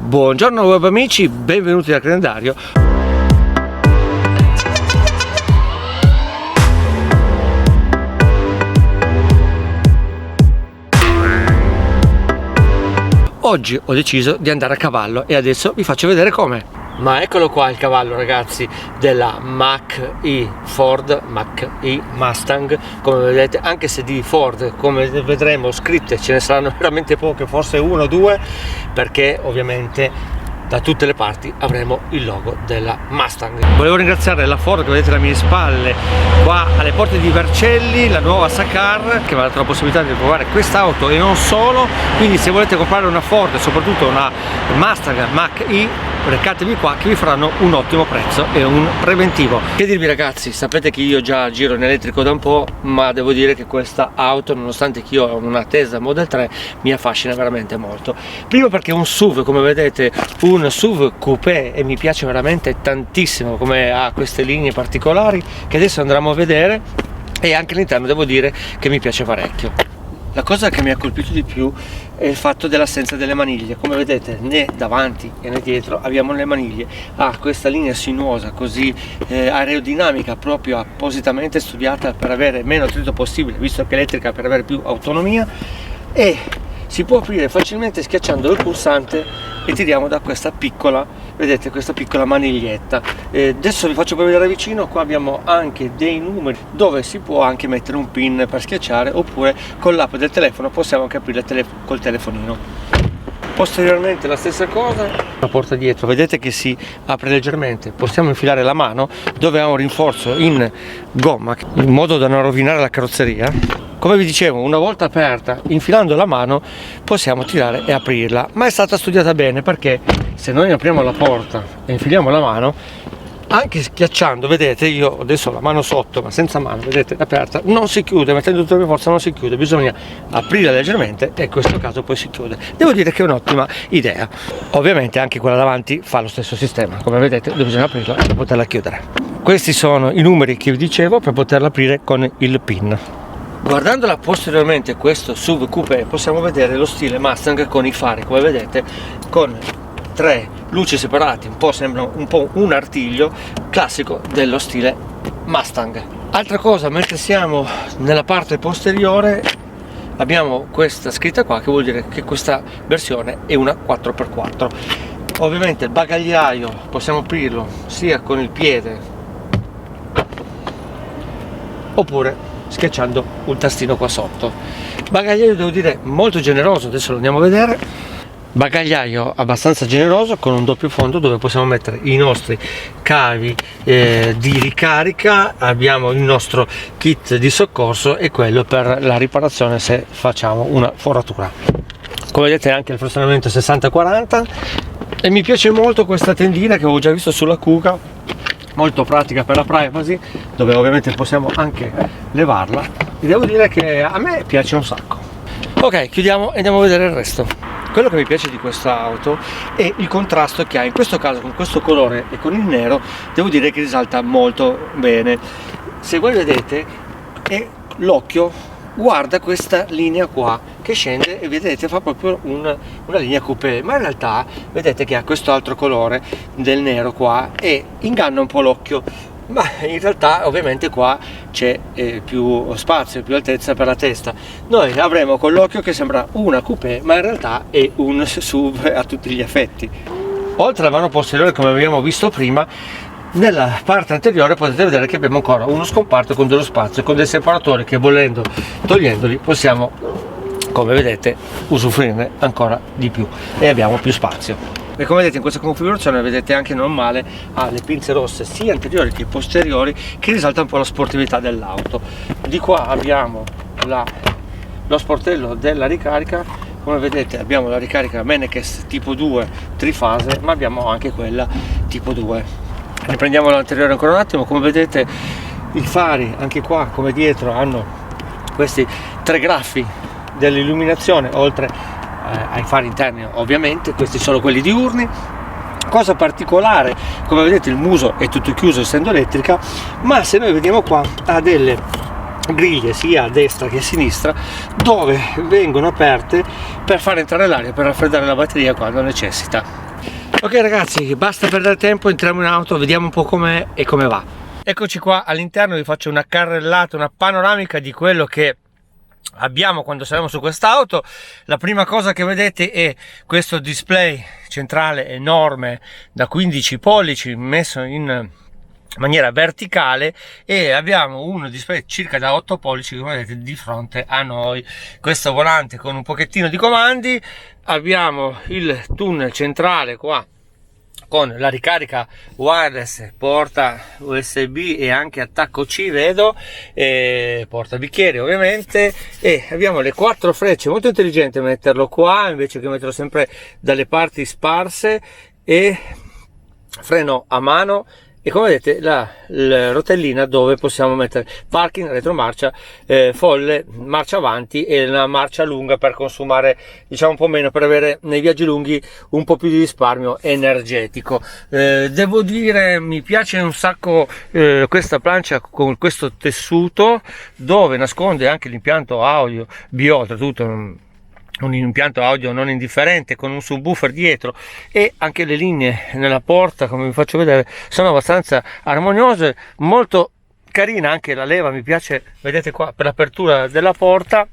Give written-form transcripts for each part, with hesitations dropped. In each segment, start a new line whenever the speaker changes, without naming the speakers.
Buongiorno web amici, benvenuti al calendario. Oggi ho deciso di andare a cavallo e adesso vi faccio vedere come. Ma eccolo qua il cavallo, ragazzi, della Mach-E Ford, Mach-E Mustang, come vedete, anche se di Ford, come vedremo, scritte ce ne saranno veramente poche, forse uno o due, perché ovviamente da tutte le parti avremo il logo della Mustang. Volevo ringraziare la Ford che vedete alle mie spalle, qua alle porte di Vercelli, la nuova Sakar, che mi ha dato la possibilità di provare quest'auto e non solo. Quindi se volete comprare una Ford e soprattutto una Mustang Mach-E, recatevi qua che vi faranno un ottimo prezzo e un preventivo. Che dirvi, ragazzi, sapete che io già giro in elettrico da un po', ma devo dire che questa auto, nonostante che io ho una Tesla Model 3, mi affascina veramente molto. Primo perché è un SUV, come vedete, un SUV coupé, e mi piace veramente tantissimo come ha queste linee particolari che adesso andremo a vedere, e anche all'interno devo dire che mi piace parecchio. La cosa che mi ha colpito di più è il fatto dell'assenza delle maniglie. Come vedete, né davanti né dietro abbiamo le maniglie. Ha questa linea sinuosa così aerodinamica, proprio appositamente studiata per avere meno attrito possibile, visto che è elettrica, per avere più autonomia, e si può aprire facilmente schiacciando il pulsante e tiriamo da questa piccola, vedete, questa piccola maniglietta. Adesso vi faccio vedere da vicino. Qua abbiamo anche dei numeri dove si può anche mettere un pin per schiacciare, oppure con l'app del telefono possiamo anche aprire col telefonino. Posteriormente la stessa cosa, la porta dietro vedete che si apre leggermente, possiamo infilare la mano dove ha un rinforzo in gomma in modo da non rovinare la carrozzeria. Come vi dicevo, una volta aperta, infilando la mano possiamo tirare e aprirla, ma è stata studiata bene, perché se noi apriamo la porta e infiliamo la mano, anche schiacciando, vedete, io adesso ho la mano sotto ma senza mano, vedete, aperta, non si chiude, mettendo tutta la mia forza non si chiude, bisogna aprirla leggermente e in questo caso poi si chiude. Devo dire che è un'ottima idea. Ovviamente anche quella davanti fa lo stesso sistema, come vedete, bisogna aprirla per poterla chiudere. Questi sono i numeri che vi dicevo per poterla aprire con il pin. Guardandola posteriormente, questo SUV coupé, possiamo vedere lo stile Mustang con i fari, come vedete, con tre luci separate, un po' sembra un po' un artiglio classico dello stile Mustang. Altra cosa, mentre siamo nella parte posteriore abbiamo questa scritta qua, che vuol dire che questa versione è una 4x4. Ovviamente il bagagliaio possiamo aprirlo sia con il piede oppure schiacciando un tastino qua sotto. Bagagliaio, devo dire, molto generoso, adesso lo andiamo a vedere. Bagagliaio abbastanza generoso, con un doppio fondo dove possiamo mettere i nostri cavi di ricarica, abbiamo il nostro kit di soccorso e quello per la riparazione se facciamo una foratura. Come vedete anche il frazionamento 60-40, e mi piace molto questa tendina che avevo già visto sulla Kuga, molto pratica per la privacy, dove ovviamente possiamo anche levarla, e devo dire che a me piace un sacco. Ok, chiudiamo e andiamo a vedere il resto. Quello che mi piace di questa auto è il contrasto che ha, in questo caso con questo colore e con il nero, devo dire che risalta molto bene. Se voi vedete, l'occhio guarda questa linea qua che scende e vedete fa proprio una linea coupé, ma in realtà vedete che ha questo altro colore del nero qua e inganna un po' l'occhio, ma in realtà ovviamente qua c'è più spazio, più altezza per la testa. Noi avremo con l'occhio che sembra una coupé, ma in realtà è un SUV a tutti gli effetti. Oltre alla mano posteriore, come abbiamo visto prima, nella parte anteriore potete vedere che abbiamo ancora uno scomparto con dello spazio, con dei separatori che, volendo, togliendoli, possiamo, come vedete, usufruirne ancora di più e abbiamo più spazio. E come vedete in questa configurazione, vedete anche non male, ha le pinze rosse sia anteriori che posteriori, che risalta un po' la sportività dell'auto. Di qua abbiamo lo sportello della ricarica. Come vedete abbiamo la ricarica Mennekes tipo 2 trifase, ma abbiamo anche quella tipo 2. Riprendiamo l'anteriore ancora un attimo. Come vedete i fari anche qua come dietro hanno questi tre graffi dell'illuminazione, oltre ai fari interni ovviamente. Questi sono quelli diurni. Cosa particolare, come vedete il muso è tutto chiuso essendo elettrica, ma se noi vediamo qua ha delle griglie sia a destra che a sinistra dove vengono aperte per far entrare l'aria, per raffreddare la batteria quando necessita. Ok ragazzi, basta perdere tempo, entriamo in auto, vediamo un po' com'è e come va. Eccoci qua all'interno, vi faccio una carrellata, una panoramica di quello che abbiamo quando saremo su quest'auto. La prima cosa che vedete è questo display centrale enorme da 15 pollici messo in maniera verticale, e abbiamo uno display circa da 8 pollici come vedete di fronte a noi. Questo volante con un pochettino di comandi, abbiamo il tunnel centrale qua con la ricarica wireless, porta USB e anche attacco C vedo, porta bicchieri ovviamente, e abbiamo le 4 frecce, molto intelligente metterlo qua invece che metterlo sempre dalle parti sparse, e freno a mano. E come vedete la rotellina dove possiamo mettere parking, retromarcia, folle, marcia avanti e la marcia lunga per consumare diciamo un po' meno, per avere nei viaggi lunghi un po' più di risparmio energetico. Devo dire mi piace un sacco questa plancia con questo tessuto dove nasconde anche l'impianto audio bio, oltretutto un impianto audio non indifferente con un subwoofer dietro, e anche le linee nella porta, come vi faccio vedere, sono abbastanza armoniose, molto carina anche la leva, mi piace, vedete qua per l'apertura della porta.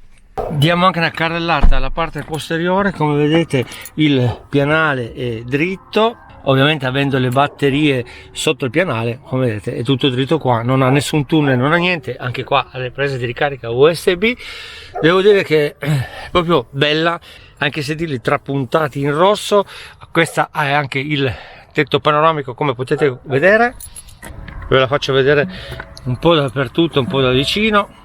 Diamo anche una carrellata alla parte posteriore, come vedete il pianale è dritto, ovviamente avendo le batterie sotto il pianale, come vedete è tutto dritto qua, non ha nessun tunnel, non ha niente, anche qua ha le prese di ricarica USB. Devo dire che è proprio bella, anche i sedili trapuntati in rosso, questa è anche il tetto panoramico come potete vedere, ve la faccio vedere un po' dappertutto, un po' da vicino.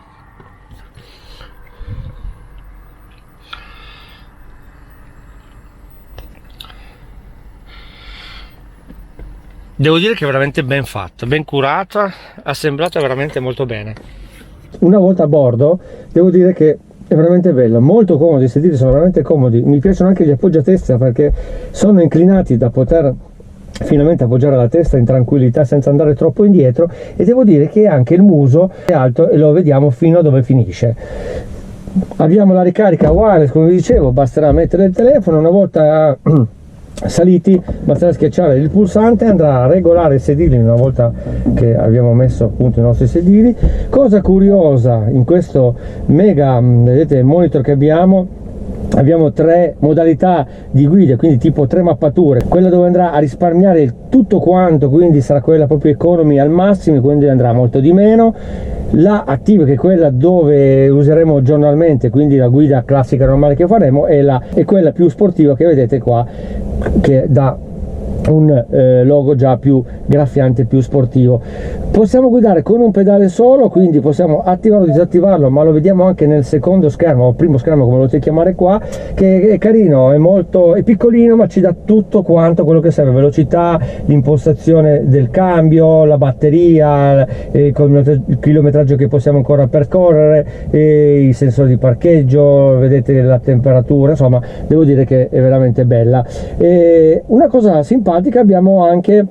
Devo dire che è veramente ben fatta, ben curata, assemblata veramente molto bene. Una volta a bordo devo dire che è veramente bella, molto comodi, i sedili sono veramente comodi, mi piacciono anche gli appoggiatesta perché sono inclinati da poter finalmente appoggiare la testa in tranquillità senza andare troppo indietro, e devo dire che anche il muso è alto e lo vediamo fino a dove finisce. Abbiamo la ricarica wireless, come vi dicevo, basterà mettere il telefono, una volta saliti basterà schiacciare il pulsante, andrà a regolare i sedili una volta che abbiamo messo appunto i nostri sedili. Cosa curiosa, in questo mega vedete monitor che abbiamo 3 modalità di guida, quindi tipo 3 mappature, quella dove andrà a risparmiare tutto quanto, quindi sarà quella proprio economy al massimo, quindi andrà molto di meno. La attiva, che è quella dove useremo giornalmente, quindi la guida classica normale che faremo, e quella più sportiva che vedete qua, che dà un logo già più graffiante, più sportivo. Possiamo guidare con un pedale solo, quindi possiamo attivarlo o disattivarlo, ma lo vediamo anche nel secondo schermo o primo schermo, come lo volete chiamare qua, che è carino, è piccolino, ma ci dà tutto quanto quello che serve: velocità, l'impostazione del cambio, la batteria, il chilometraggio che possiamo ancora percorrere, i sensori di parcheggio, vedete la temperatura, insomma devo dire che è veramente bella. Una cosa simpatica, abbiamo anche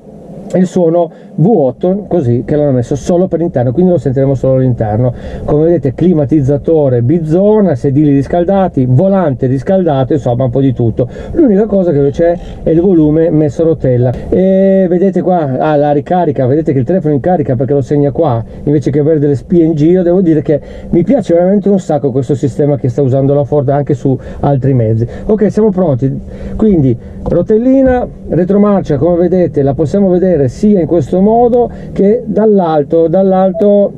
il suono V8, così, che l'hanno messo solo per l'interno, quindi lo sentiremo solo all'interno. Come vedete, climatizzatore bizona, sedili riscaldati, volante riscaldato, insomma un po' di tutto. L'unica cosa che c'è è il volume messo a rotella, e vedete qua la ricarica, vedete che il telefono in carica perché lo segna qua invece che avere delle spie in giro. Devo dire che mi piace veramente un sacco questo sistema che sta usando la Ford anche su altri mezzi. Ok, siamo pronti, quindi rotellina, retromarcia, come vedete la possiamo vedere sia in questo modo che dall'alto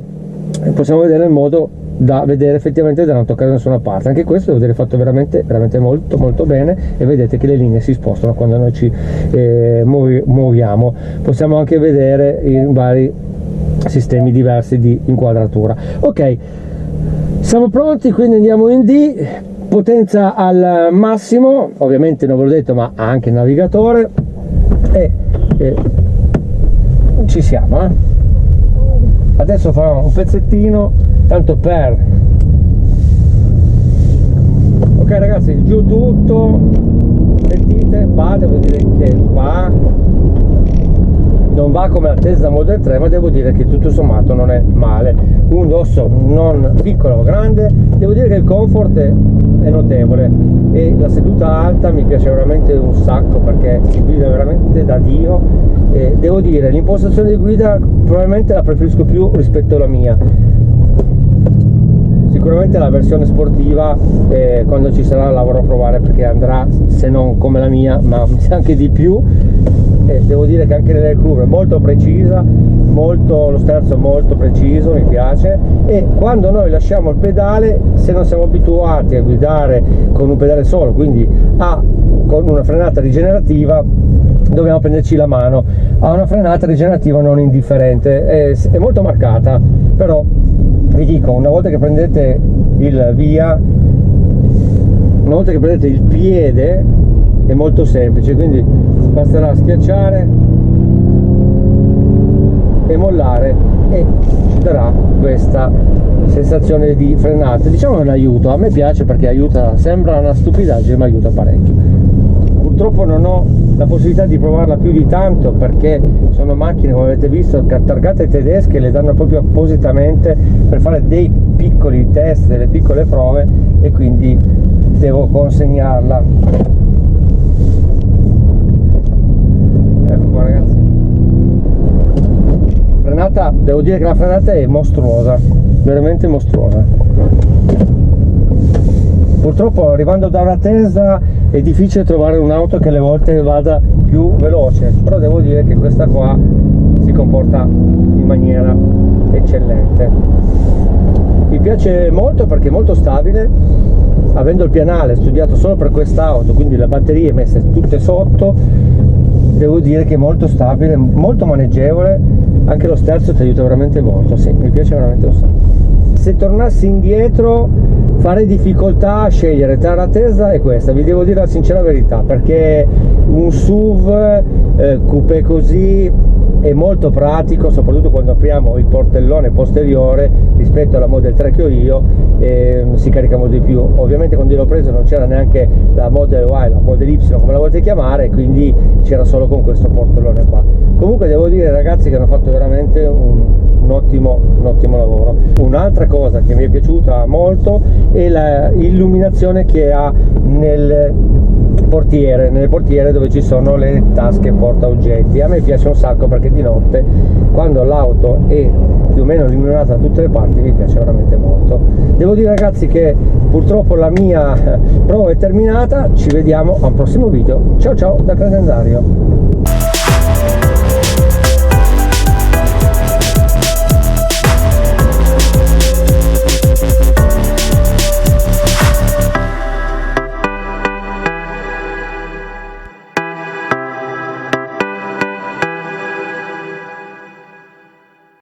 possiamo vedere in modo da vedere effettivamente da non toccare da nessuna parte. Anche questo devo dire fatto veramente molto molto bene, e vedete che le linee si spostano quando noi ci muoviamo. Possiamo anche vedere i vari sistemi diversi di inquadratura. Ok, siamo pronti, quindi andiamo in D, potenza al massimo, ovviamente non ve l'ho detto, ma ha anche il navigatore, e ci siamo. Adesso farò un pezzettino tanto per, ok ragazzi, giù tutto, sentite, va, devo dire che va, non va come la Tesla Model 3, ma devo dire che tutto sommato non è male. Un dosso non piccolo o grande, devo dire che il comfort è notevole e la seduta alta mi piace veramente un sacco perché si guida veramente da Dio. E devo dire, l'impostazione di guida probabilmente la preferisco più rispetto alla mia. Sicuramente la versione sportiva quando ci sarà la vorrò provare perché andrà, se non come la mia, ma anche di più. Devo dire che anche nelle curve è molto precisa, lo sterzo è molto preciso, mi piace, e quando noi lasciamo il pedale, se non siamo abituati a guidare con un pedale solo, quindi con una frenata rigenerativa, dobbiamo prenderci la mano. Ha una frenata rigenerativa non indifferente, è molto marcata, però vi dico, una volta che prendete il piede è molto semplice, quindi basterà schiacciare e mollare e ci darà questa sensazione di frenata. Diciamo che è un aiuto, a me piace perché aiuta, sembra una stupidaggine ma aiuta parecchio. Purtroppo non ho la possibilità di provarla più di tanto perché sono macchine, come avete visto, targate tedesche, le danno proprio appositamente per fare dei piccoli test, delle piccole prove, e quindi devo consegnarla. Ecco qua ragazzi, frenata, devo dire che la frenata è mostruosa, veramente mostruosa. Purtroppo arrivando da una Tesla è difficile trovare un'auto che alle volte vada più veloce, però devo dire che questa qua si comporta in maniera eccellente. Mi piace molto perché è molto stabile, avendo il pianale studiato solo per quest'auto, quindi le batterie messe tutte sotto, devo dire che è molto stabile, molto maneggevole, anche lo sterzo ti aiuta veramente molto, sì, mi piace veramente un sacco. Se tornassi indietro farei difficoltà a scegliere tra la Tesla e questa, vi devo dire la sincera verità, perché un SUV coupé così è molto pratico, soprattutto quando apriamo il portellone posteriore rispetto alla Model 3 che ho io, si carica molto di più. Ovviamente quando io l'ho preso non c'era neanche la Model Y, la Model Y come la volete chiamare, quindi c'era solo con questo portellone qua. Comunque devo dire ragazzi che hanno fatto veramente un ottimo lavoro. Un'altra cosa che mi è piaciuta molto è l'illuminazione che ha nelle portiere dove ci sono le tasche porta oggetti. A me piace un sacco perché di notte, quando l'auto è più o meno illuminata da tutte le parti, mi piace veramente molto. Devo dire ragazzi che purtroppo la mia prova è terminata, ci vediamo a un prossimo video. Ciao ciao da Credendario.